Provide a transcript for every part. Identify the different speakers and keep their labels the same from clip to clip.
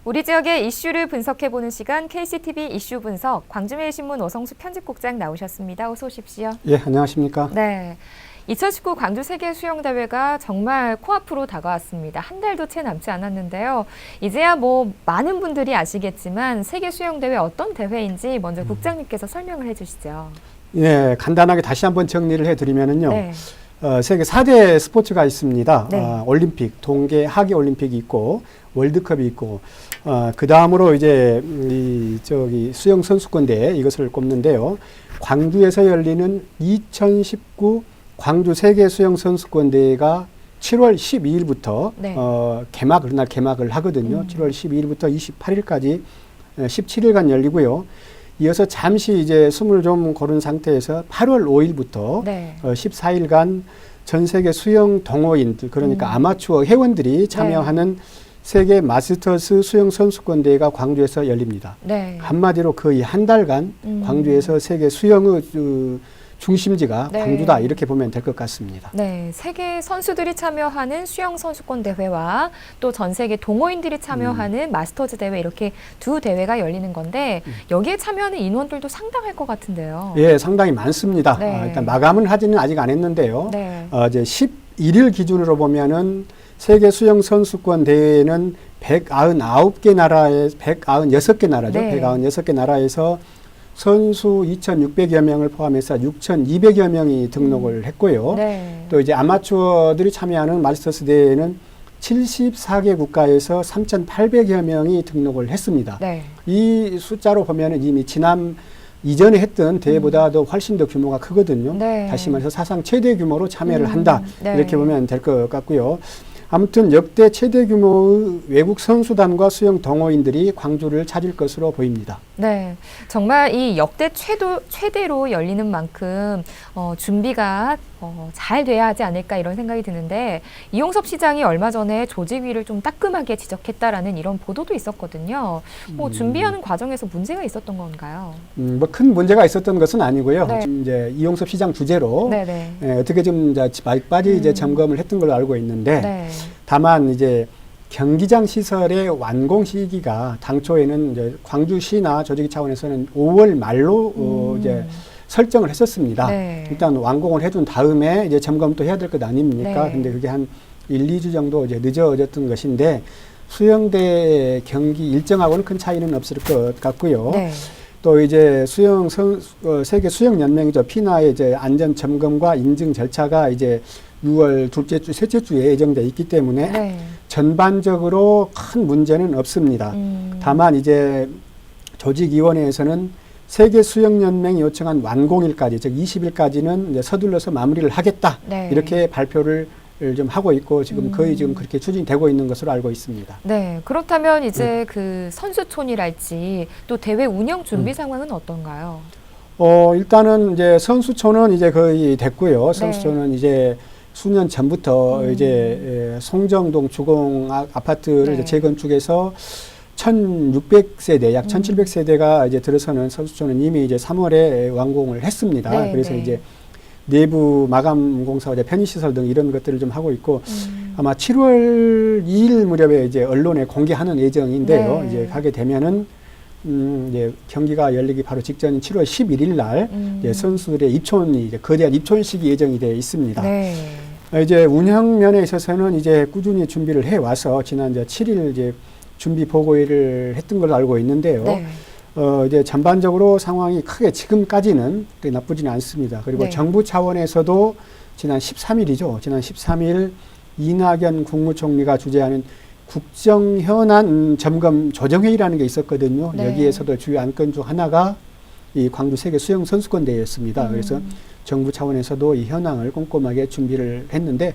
Speaker 1: 우리 지역의 이슈를 분석해보는 시간 KCTV 이슈 분석 광주매일신문 오성수 편집국장 나오셨습니다. 어서 오십시오.
Speaker 2: 예, 안녕하십니까.
Speaker 1: 네, 2019 광주 세계수영대회가 정말 코앞으로 다가왔습니다. 한 달도 채 남지 않았는데요. 이제야 뭐 많은 분들이 아시겠지만 세계수영대회 어떤 대회인지 먼저 국장님께서 설명을 해주시죠.
Speaker 2: 예, 간단하게 다시 한번 정리를 해드리면은요.
Speaker 1: 네.
Speaker 2: 세계 4대 스포츠가 있습니다.
Speaker 1: 네.
Speaker 2: 올림픽, 동계 하계 올림픽이 있고 월드컵이 있고 그 다음으로 이제 수영 선수권 대회 이것을 꼽는데요. 광주에서 열리는 2019 광주 세계 수영 선수권 대회가 7월 12일부터
Speaker 1: 네.
Speaker 2: 그날 개막을 하거든요. 7월 12일부터 28일까지 17일간 열리고요. 이어서 잠시 이제 숨을 좀 고른 상태에서 8월 5일부터
Speaker 1: 네.
Speaker 2: 14일간 전 세계 수영 동호인들, 그러니까 아마추어 회원들이 참여하는 세계 마스터스 수영 선수권 대회가 광주에서 열립니다.
Speaker 1: 네.
Speaker 2: 한마디로 거의 한 달간 광주에서 세계 수영의 중심지가
Speaker 1: 네.
Speaker 2: 광주다, 이렇게 보면 될 것 같습니다.
Speaker 1: 네, 세계 선수들이 참여하는 수영 선수권 대회와 또 전 세계 동호인들이 참여하는 마스터즈 대회, 이렇게 두 대회가 열리는 건데 여기에 참여하는 인원들도 상당할 것 같은데요.
Speaker 2: 예, 상당히 많습니다.
Speaker 1: 네.
Speaker 2: 일단 마감은 하지는 아직 안 했는데요.
Speaker 1: 네.
Speaker 2: 이제 11일 기준으로 보면은 세계 수영 선수권 대회는 199개 나라에 196개 나라죠.
Speaker 1: 네.
Speaker 2: 196개 나라에서 선수 2,600여 명을 포함해서 6,200여 명이 등록을 했고요.
Speaker 1: 네.
Speaker 2: 또 이제 아마추어들이 참여하는 마스터스 대회는 74개 국가에서 3,800여 명이 등록을 했습니다.
Speaker 1: 네.
Speaker 2: 이 숫자로 보면은 이미 이전에 했던 대회보다도 훨씬 더 규모가 크거든요.
Speaker 1: 네.
Speaker 2: 다시 말해서 사상 최대 규모로 참여를 한다.
Speaker 1: 네.
Speaker 2: 이렇게 보면 될 것 같고요. 아무튼 역대 최대 규모의 외국 선수단과 수영 동호인들이 광주를 찾을 것으로 보입니다.
Speaker 1: 네, 정말 이 역대 최대로 열리는 만큼 준비가 잘 돼야 하지 않을까, 이런 생각이 드는데, 이용섭 시장이 얼마 전에 조직위를 좀 따끔하게 지적했다라는 이런 보도도 있었거든요. 준비하는 과정에서 문제가 있었던 건가요?
Speaker 2: 뭐 큰 문제가 있었던 것은 아니고요.
Speaker 1: 네.
Speaker 2: 지금 이제 이용섭 시장 주재로
Speaker 1: 네네.
Speaker 2: 어떻게 좀 말까지 이제 점검을 했던 걸로 알고 있는데,
Speaker 1: 네.
Speaker 2: 다만 이제 경기장 시설의 완공 시기가 당초에는 이제 광주시나 조직위 차원에서는 5월 말로 이제 설정을 했었습니다.
Speaker 1: 네.
Speaker 2: 일단 완공을 해둔 다음에 이제 점검도 해야 될 것 아닙니까?
Speaker 1: 네.
Speaker 2: 근데 그게 한 1, 2주 정도 이제 늦어졌던 것인데, 수영대 경기 일정하고는 큰 차이는 없을 것 같고요.
Speaker 1: 네.
Speaker 2: 또 이제 세계 수영 연맹이죠. 피나의 이제 안전 점검과 인증 절차가 이제 6월 둘째 주, 셋째 주에 예정돼 있기 때문에
Speaker 1: 네.
Speaker 2: 전반적으로 큰 문제는 없습니다. 다만 이제 조직위원회에서는 세계 수영연맹이 요청한 완공일까지, 즉 20일까지는 이제 서둘러서 마무리를 하겠다.
Speaker 1: 네.
Speaker 2: 이렇게 발표를 좀 하고 있고 지금 거의 지금 그렇게 추진되고 있는 것으로 알고 있습니다.
Speaker 1: 네, 그렇다면 이제 그 선수촌이랄지 또 대회 운영 준비 상황은 어떤가요?
Speaker 2: 일단은 이제 선수촌은 이제 거의 됐고요. 선수촌은 이제 수년 전부터 이제 송정동 주공 아파트를 이제 재건축해서 1,600세대, 약 1,700세대가 이제 들어서는 선수촌은 이미 이제 3월에 완공을 했습니다.
Speaker 1: 네,
Speaker 2: 그래서
Speaker 1: 네.
Speaker 2: 이제 내부 마감 공사와 편의시설 등 이런 것들을 좀 하고 있고, 아마 7월 2일 무렵에 이제 언론에 공개하는 예정인데요.
Speaker 1: 네.
Speaker 2: 이제 하게 되면은 이제 경기가 열리기 바로 직전인 7월 11일 날 이제 선수들의 입촌이 이제 거대한 입촌식이 예정이 되어 있습니다.
Speaker 1: 네.
Speaker 2: 이제 운영 면에 있어서는 이제 꾸준히 준비를 해 와서 지난 이제 7일 이제 준비 보고회를 했던 걸로 알고 있는데요.
Speaker 1: 네.
Speaker 2: 이제 전반적으로 상황이 크게 지금까지는 그렇게 나쁘지는 않습니다. 그리고
Speaker 1: 네.
Speaker 2: 정부 차원에서도 지난 13일이죠. 지난 13일 이낙연 국무총리가 주재하는 국정현안 점검 조정회의라는 게 있었거든요.
Speaker 1: 네.
Speaker 2: 여기에서도 주요 안건 중 하나가 이 광주 세계 수영 선수권 대회였습니다. 그래서 정부 차원에서도 이 현황을 꼼꼼하게 준비를 했는데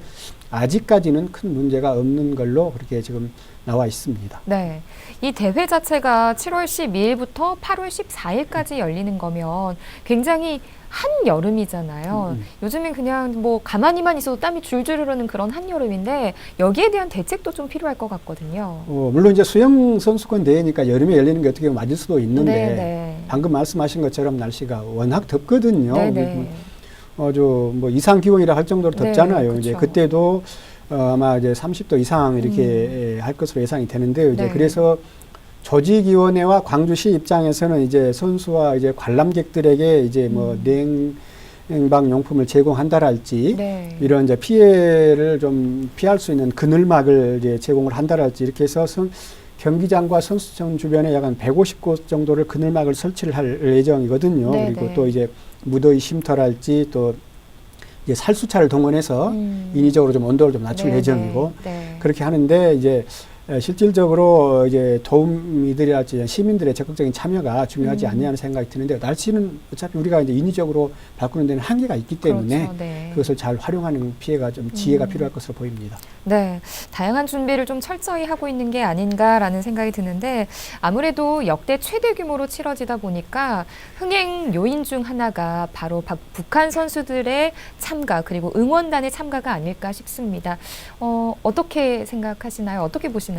Speaker 2: 아직까지는 큰 문제가 없는 걸로 그렇게 지금 나와 있습니다.
Speaker 1: 네. 이 대회 자체가 7월 12일부터 8월 14일까지 열리는 거면 굉장히 한여름이잖아요. 요즘엔 그냥 뭐 가만히만 있어도 땀이 줄줄 흐르는 그런 한여름인데 여기에 대한 대책도 좀 필요할 것 같거든요.
Speaker 2: 물론 이제 수영 선수권 대회니까 여름에 열리는 게 어떻게 보면 맞을 수도 있는데
Speaker 1: 네네.
Speaker 2: 방금 말씀하신 것처럼 날씨가 워낙 덥거든요.
Speaker 1: 네네.
Speaker 2: 뭐 이상 기온이라 할 정도로 덥잖아요.
Speaker 1: 네,
Speaker 2: 이제
Speaker 1: 그쵸.
Speaker 2: 그때도 아마 이제 30도 이상 이렇게 할 것으로 예상이 되는데요. 이제
Speaker 1: 네.
Speaker 2: 그래서 조직위원회와 광주시 입장에서는 이제 선수와 이제 관람객들에게 이제 뭐 냉방 용품을 제공한다랄지
Speaker 1: 네.
Speaker 2: 이런 이제 피해를 좀 피할 수 있는 그늘막을 이제 제공을 한다랄지 이렇게 해서 경기장과 선수촌 주변에 약 한 150곳 정도를 그늘막을 설치를 할 예정이거든요.
Speaker 1: 네,
Speaker 2: 그리고
Speaker 1: 네.
Speaker 2: 또 이제 무더위 쉼터랄지 또 이제 살수차를 동원해서 인위적으로 좀 온도를 좀 낮출
Speaker 1: 네,
Speaker 2: 예정이고
Speaker 1: 네.
Speaker 2: 그렇게 하는데 이제 실질적으로 이제 도우미들이랄지 시민들의 적극적인 참여가 중요하지 않냐는 생각이 드는데 날씨는 어차피 우리가 이제 인위적으로 바꾸는 데는 한계가 있기 때문에
Speaker 1: 그렇죠. 네.
Speaker 2: 그것을 잘 활용하는 피해가 좀 지혜가 필요할 것으로 보입니다.
Speaker 1: 네, 다양한 준비를 좀 철저히 하고 있는 게 아닌가라는 생각이 드는데 아무래도 역대 최대 규모로 치러지다 보니까 흥행 요인 중 하나가 바로 북한 선수들의 참가 그리고 응원단의 참가가 아닐까 싶습니다. 어떻게 생각하시나요? 어떻게 보시나요?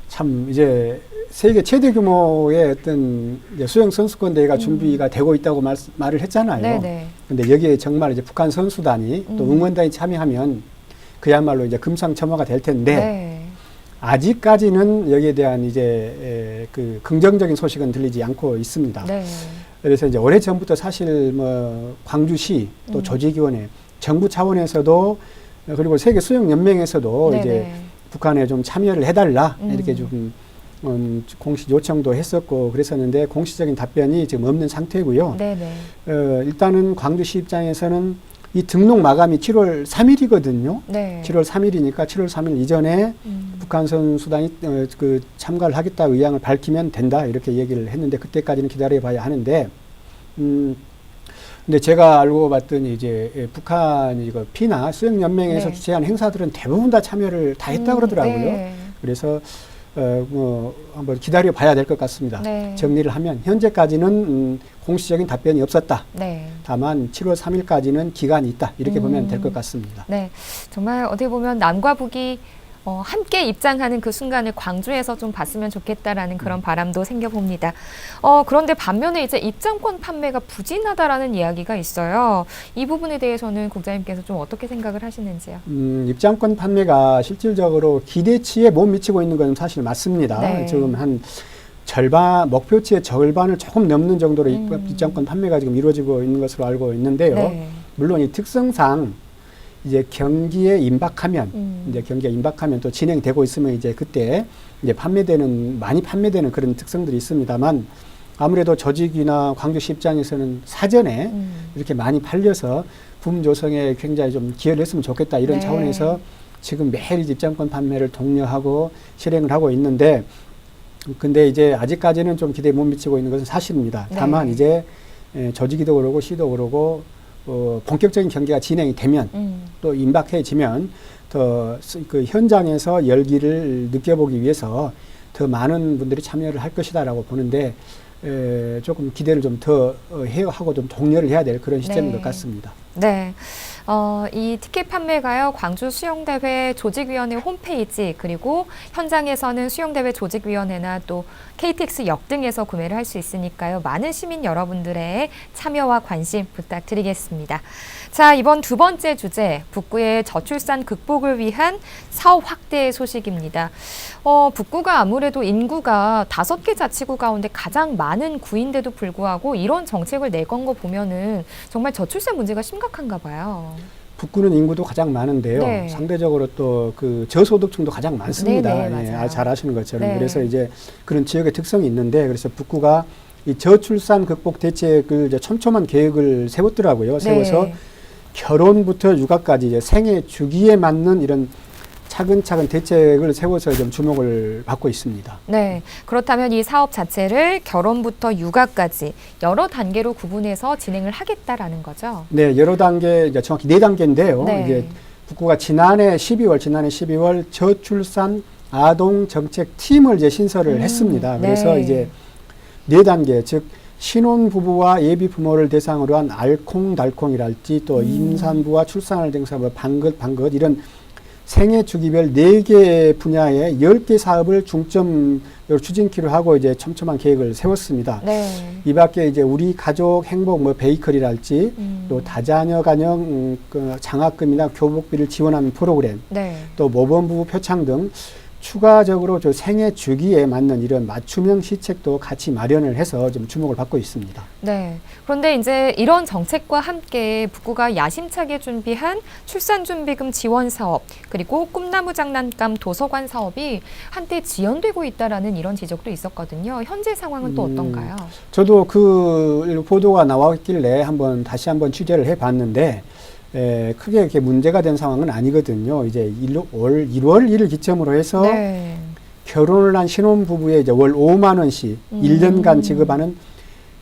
Speaker 2: 참 이제 세계 최대 규모의 어떤 이제 수영 선수권 대회가 준비가 되고 있다고 말을 했잖아요.
Speaker 1: 네네.
Speaker 2: 근데 여기에 정말 이제 북한 선수단이 또 응원단이 참여하면 그야말로 이제 금상첨화가 될 텐데
Speaker 1: 네.
Speaker 2: 아직까지는 여기에 대한 이제 그 긍정적인 소식은 들리지 않고 있습니다.
Speaker 1: 네.
Speaker 2: 그래서 이제 오래 전부터 사실 뭐 광주시 또 조직위원회, 정부 차원에서도 그리고 세계 수영 연맹에서도
Speaker 1: 네네.
Speaker 2: 이제 북한에 좀 참여를 해달라 이렇게 좀 공식 요청도 했었고 그랬었는데 공식적인 답변이 지금 없는 상태고요.
Speaker 1: 네네.
Speaker 2: 일단은 광주시 입장에서는 이 등록 마감이 7월 3일이거든요.
Speaker 1: 네.
Speaker 2: 7월 3일이니까 7월 3일 이전에 북한 선수단이 그 참가를 하겠다 의향을 밝히면 된다 이렇게 얘기를 했는데 그때까지는 기다려봐야 하는데 근데 제가 알고 봤더니 이제 북한 이거 피나 수영연맹에서
Speaker 1: 네.
Speaker 2: 주최한 행사들은 대부분 다 참여를 다 했다 그러더라고요.
Speaker 1: 네.
Speaker 2: 그래서 뭐 한번 기다려 봐야 될 것 같습니다.
Speaker 1: 네.
Speaker 2: 정리를 하면 현재까지는 공식적인 답변이 없었다.
Speaker 1: 네.
Speaker 2: 다만 7월 3일까지는 기간이 있다. 이렇게 보면 될 것 같습니다.
Speaker 1: 네. 정말 어떻게 보면 남과 북이 함께 입장하는 그 순간을 광주에서 좀 봤으면 좋겠다라는 그런 바람도 생겨봅니다. 그런데 반면에 이제 입장권 판매가 부진하다라는 이야기가 있어요. 이 부분에 대해서는 국장님께서 좀 어떻게 생각을 하시는지요?
Speaker 2: 입장권 판매가 실질적으로 기대치에 못 미치고 있는 건 사실 맞습니다.
Speaker 1: 네.
Speaker 2: 지금 한 절반, 목표치의 절반을 조금 넘는 정도로 입장권 판매가 지금 이루어지고 있는 것으로 알고 있는데요.
Speaker 1: 네.
Speaker 2: 물론 이 특성상 이제 경기에 임박하면 이제 경기가 임박하면 또 진행되고 있으면 이제 그때 이제 많이 판매되는 그런 특성들이 있습니다만 아무래도 조직이나 광주시 입장에서는 사전에 이렇게 많이 팔려서 붐 조성에 굉장히 좀 기여를 했으면 좋겠다 이런
Speaker 1: 네.
Speaker 2: 차원에서 지금 매일 입장권 판매를 독려하고 실행을 하고 있는데 근데 이제 아직까지는 좀 기대에 못 미치고 있는 것은 사실입니다.
Speaker 1: 네.
Speaker 2: 다만 이제 조직이도 그러고 시도 그러고 본격적인 경기가 진행이 되면 또 임박해지면 더 그 현장에서 열기를 느껴보기 위해서 더 많은 분들이 참여를 할 것이다라고 보는데 조금 기대를 좀 더 하고 좀 독려를 해야 될 그런 시점인
Speaker 1: 네.
Speaker 2: 것 같습니다.
Speaker 1: 네. 이 티켓 판매가요, 광주 수영대회 조직위원회 홈페이지, 그리고 현장에서는 수영대회 조직위원회나 또 KTX 역 등에서 구매를 할 수 있으니까요. 많은 시민 여러분들의 참여와 관심 부탁드리겠습니다. 자, 이번 두 번째 주제, 북구의 저출산 극복을 위한 사업 확대 소식입니다. 북구가 아무래도 인구가 5개 자치구 가운데 가장 많은 구인데도 불구하고 이런 정책을 내건 거 보면은 정말 저출산 문제가 심각한가 봐요.
Speaker 2: 북구는 인구도 가장 많은데요.
Speaker 1: 네.
Speaker 2: 상대적으로 또 그 저소득층도 가장 많습니다.
Speaker 1: 네, 네, 맞아요.
Speaker 2: 잘 아시는 것처럼.
Speaker 1: 네.
Speaker 2: 그래서 이제 그런 지역의 특성이 있는데 그래서 북구가 이 저출산 극복 대책을 이제 촘촘한 계획을 세웠더라고요. 세워서
Speaker 1: 네.
Speaker 2: 결혼부터 육아까지 이제 생애 주기에 맞는 이런 차근차근 대책을 세워서 좀 주목을 받고 있습니다.
Speaker 1: 네. 그렇다면 이 사업 자체를 결혼부터 육아까지 여러 단계로 구분해서 진행을 하겠다라는 거죠.
Speaker 2: 네, 여러 단계, 이제 정확히 4단계인데요.
Speaker 1: 네.
Speaker 2: 이제 북구가 지난해 12월 저출산 아동 정책 팀을 이제 신설을 했습니다. 그래서
Speaker 1: 네.
Speaker 2: 이제 4단계, 즉 신혼 부부와 예비 부모를 대상으로 한 알콩달콩이랄지 또 임산부와 출산을 대상으로 뭐 방긋 이런 생애 주기별 4개 분야의 10개 사업을 중점으로 추진키로 하고 이제 촘촘한 계획을 세웠습니다.
Speaker 1: 네.
Speaker 2: 이 밖에 이제 우리 가족 행복 뭐 베이커리랄지 또 다자녀 가정 그 장학금이나 교복비를 지원하는 프로그램
Speaker 1: 네.
Speaker 2: 또 모범부부 표창 등 추가적으로 저 생애 주기에 맞는 이런 맞춤형 시책도 같이 마련을 해서 좀 주목을 받고 있습니다.
Speaker 1: 네. 그런데 이제 이런 정책과 함께 북구가 야심차게 준비한 출산준비금 지원 사업, 그리고 꿈나무 장난감 도서관 사업이 한때 지연되고 있다라는 이런 지적도 있었거든요. 현재 상황은 또 어떤가요?
Speaker 2: 저도 그 보도가 나왔길래 다시 한번 취재를 해봤는데, 크게 이렇게 문제가 된 상황은 아니거든요. 이제 1월 1일 기점으로 해서
Speaker 1: 네.
Speaker 2: 결혼을 한 신혼부부에 이제 월 5만 원씩 1년간 지급하는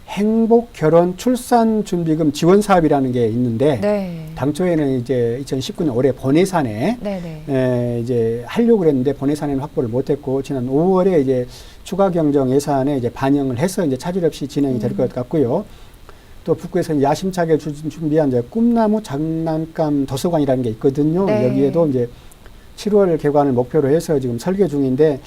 Speaker 2: 행복 결혼 출산 준비금 지원 사업이라는 게 있는데,
Speaker 1: 네.
Speaker 2: 당초에는 이제 2019년 올해 본예산에 이제 하려고 그랬는데 본예산에는 확보를 못했고, 지난 5월에 이제 추가 경정 예산에 이제 반영을 해서 이제 차질 없이 진행이 될 것 같고요. 또 북구에서 야심차게 준비한 이제 꿈나무 장난감 도서관이라는 게 있거든요.
Speaker 1: 네.
Speaker 2: 여기에도 이제 7월 개관을 목표로 해서 지금 설계 중인데,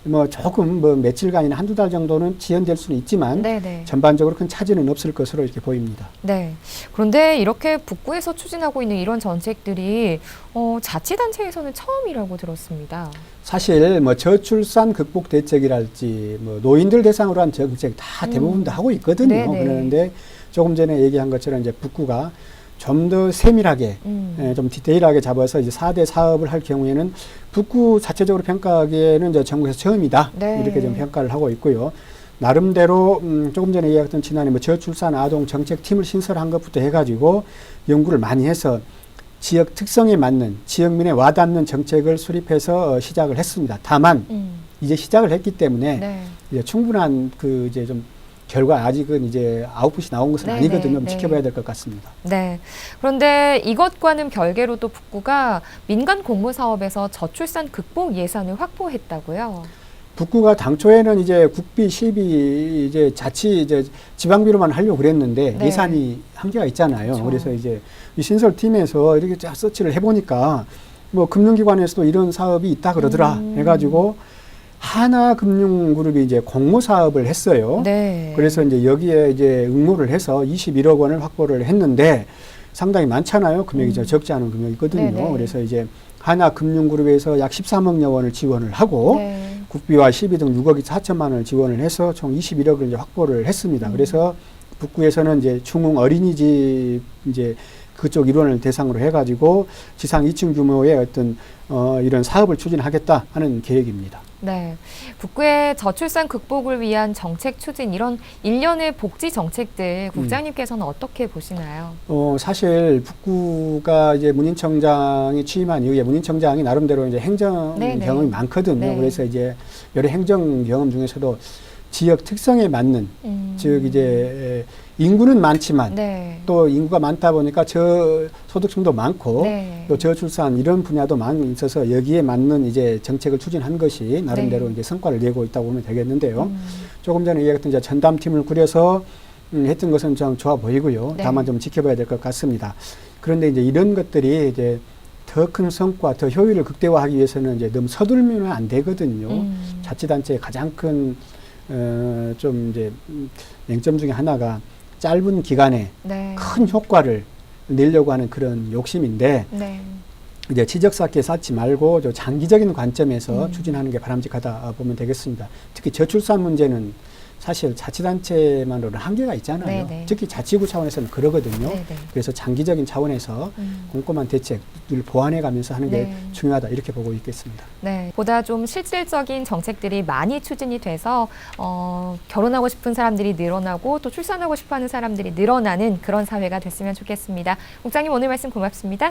Speaker 2: 뭐 조금 뭐 며칠간이나 한두 달 정도는 지연될 수는 있지만 전반적으로 큰 차질은 없을 것으로 이렇게 보입니다.
Speaker 1: 네. 그런데 이렇게 북구에서 추진하고 있는 이런 정책들이 자치단체에서는 처음이라고 들었습니다.
Speaker 2: 사실 뭐 저출산 극복 대책이랄지 뭐 노인들 대상으로 한 정책 다 대부분 다 하고 있거든요.
Speaker 1: 네네.
Speaker 2: 그러는데 조금 전에 얘기한 것처럼 이제 북구가 좀 더 세밀하게, 좀 디테일하게 잡아서 이제 4대 사업을 할 경우에는 북구 자체적으로 평가하기에는 이제 전국에서 처음이다.
Speaker 1: 네.
Speaker 2: 이렇게 좀 평가를 하고 있고요. 나름대로 조금 전에 얘기했던 지난해 뭐 저출산 아동 정책팀을 신설한 것부터 해가지고 연구를 많이 해서 지역 특성에 맞는 지역민에 와닿는 정책을 수립해서 시작을 했습니다. 다만 이제 시작을 했기 때문에 이제 충분한 그 이제 좀 결과 아직은 이제 아웃풋이 나온 것은 아니거든요. 지켜봐야 될 것 같습니다.
Speaker 1: 네. 그런데 이것과는 별개로 또 북구가 민간 공모 사업에서 저출산 극복 예산을 확보했다고요.
Speaker 2: 북구가 당초에는 이제 국비, 시비 이제 지방비로만 하려고 그랬는데 예산이 한계가 있잖아요.
Speaker 1: 그렇죠.
Speaker 2: 그래서 이제 이 신설팀에서 이렇게 쫙 서치를 해보니까 뭐 금융기관에서도 이런 사업이 있다 그러더라 해가지고 하나금융그룹이 이제 공모 사업을 했어요.
Speaker 1: 네.
Speaker 2: 그래서 이제 여기에 이제 응모를 해서 21억 원을 확보를 했는데 상당히 많잖아요. 금액이 적지 않은 금액이거든요. 그래서 이제 하나금융그룹에서 약 13억여 원을 지원을 하고 국비와 시비 등 6억 4천만 원을 지원을 해서 총 21억을 이제 확보를 했습니다. 그래서 북구에서는 이제 중흥 어린이집 이제 그쪽 일원을 대상으로 해가지고 지상 2층 규모의 어떤 이런 사업을 추진하겠다 하는 계획입니다.
Speaker 1: 네. 북구의 저출산 극복을 위한 정책 추진, 이런 일련의 복지 정책들 국장님께서는 어떻게 보시나요?
Speaker 2: 사실 북구가 이제 문인청장이 취임한 이후에 문인청장이 나름대로 이제 행정 경험이 많거든요. 그래서 이제 여러 행정 경험 중에서도 지역 특성에 맞는 즉 이제 인구는 많지만 또 인구가 많다 보니까 저소득층도 많고 또 저출산 이런 분야도 많이 있어서 여기에 맞는 이제 정책을 추진한 것이 나름대로 이제 성과를 내고 있다고 보면 되겠는데요. 조금 전에 얘기했던 이제 전담팀을 꾸려서 했던 것은 좀 좋아 보이고요. 다만 좀 지켜봐야 될 것 같습니다. 그런데 이제 이런 것들이 이제 더 큰 성과, 더 효율을 극대화하기 위해서는 이제 너무 서둘면 안 되거든요. 자치단체의 가장 큰 좀 이제 맹점 중에 하나가 짧은 기간에 큰 효과를 내려고 하는 그런 욕심인데 이제 지적스럽게 쌓지 말고 저 장기적인 관점에서 추진하는 게 바람직하다 보면 되겠습니다. 특히 저출산 문제는 사실 자치단체만으로는 한계가 있잖아요. 특히 자치구 차원에서는 그러거든요. 그래서 장기적인 차원에서 꼼꼼한 대책을 보완해가면서 하는 게 중요하다 이렇게 보고 있겠습니다.
Speaker 1: 네, 보다 좀 실질적인 정책들이 많이 추진이 돼서 결혼하고 싶은 사람들이 늘어나고 또 출산하고 싶어하는 사람들이 늘어나는 그런 사회가 됐으면 좋겠습니다. 국장님 오늘 말씀 고맙습니다.